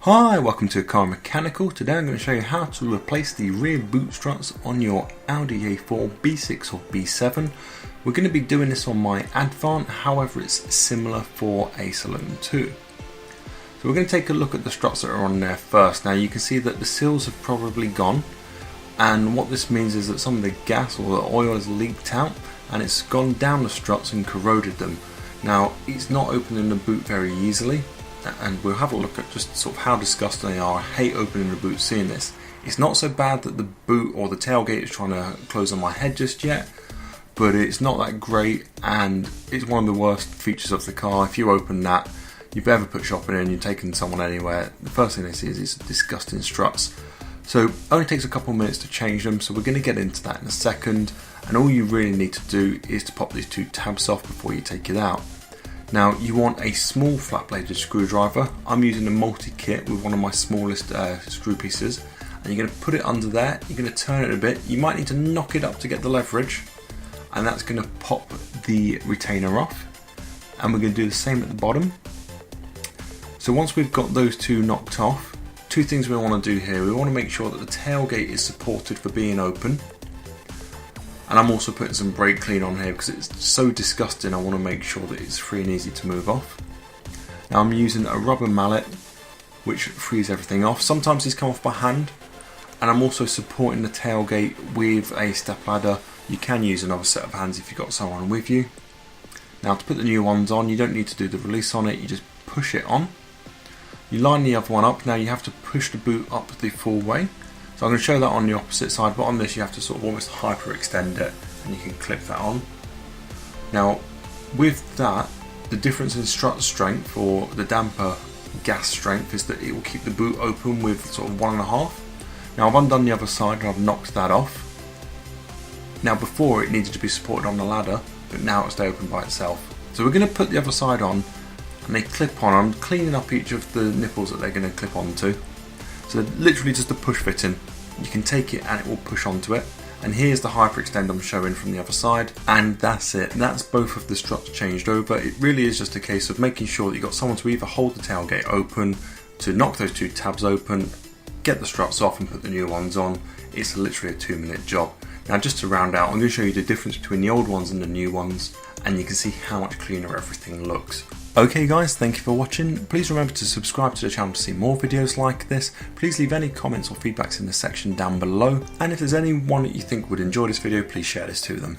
Hi, welcome to Car Mechanical. Today I'm going to show you how to replace the rear boot struts on your Audi A4 B6 or B7. We're going to be doing this on my Advant, however it's similar for a Saloon too. So we're going to take a look at the struts that are on there first. Now you can see that the seals have probably gone, and what this means is that some of the gas or the oil has leaked out and it's gone down the struts and corroded them. Now it's not opening the boot very easily, and we'll have a look at just sort of how disgusting they are. I hate opening the boot seeing this. It's not so bad that the boot or the tailgate is trying to close on my head just yet, but it's not that great, and it's one of the worst features of the car. If you open that, you've ever put shopping in, you're taking someone anywhere, the first thing they see is these disgusting struts. So it only takes a couple of minutes to change them, so we're going to get into that in a second, and all you really need to do is to pop these two tabs off before you take it out. Now you want a small flat bladed screwdriver. I'm using a multi-kit with one of my smallest screw pieces, and you're going to put it under there, you're going to turn it a bit, you might need to knock it up to get the leverage, and that's going to pop the retainer off, and we're going to do the same at the bottom. So once we've got those two knocked off, two things we want to do here. We want to make sure that the tailgate is supported for being open. And I'm also putting some brake clean on here because it's so disgusting. I want to make sure that it's free and easy to move off. Now I'm using a rubber mallet which frees everything off. Sometimes these come off by hand, and I'm also supporting the tailgate with a step ladder. You can use another set of hands if you've got someone with you. Now to put the new ones on, you don't need to do the release on it, you just push it on. You line the other one up. Now you have to push the boot up the full way. So I'm going to show that on the opposite side, but on this you have to sort of almost hyperextend it, and you can clip that on. Now with that, the difference in strut strength or the damper gas strength is that it will keep the boot open with sort of 1.5. Now I've undone the other side and I've knocked that off. Now before it needed to be supported on the ladder, but now it's open by itself. So we're going to put the other side on, and they clip on. I'm cleaning up each of the nipples that they're going to clip onto. So literally just a push fitting. You can take it and it will push onto it. And here's the hyperextend I'm showing from the other side. And that's it. That's both of the struts changed over. It really is just a case of making sure that you've got someone to either hold the tailgate open, to knock those two tabs open, get the struts off and put the new ones on. It's literally a 2-minute job. Now just to round out, I'm going to show you the difference between the old ones and the new ones, and you can see how much cleaner everything looks. Okay guys, thank you for watching. Please remember to subscribe to the channel to see more videos like this. Please leave any comments or feedbacks in the section down below, and if there's anyone that you think would enjoy this video, please share this to them.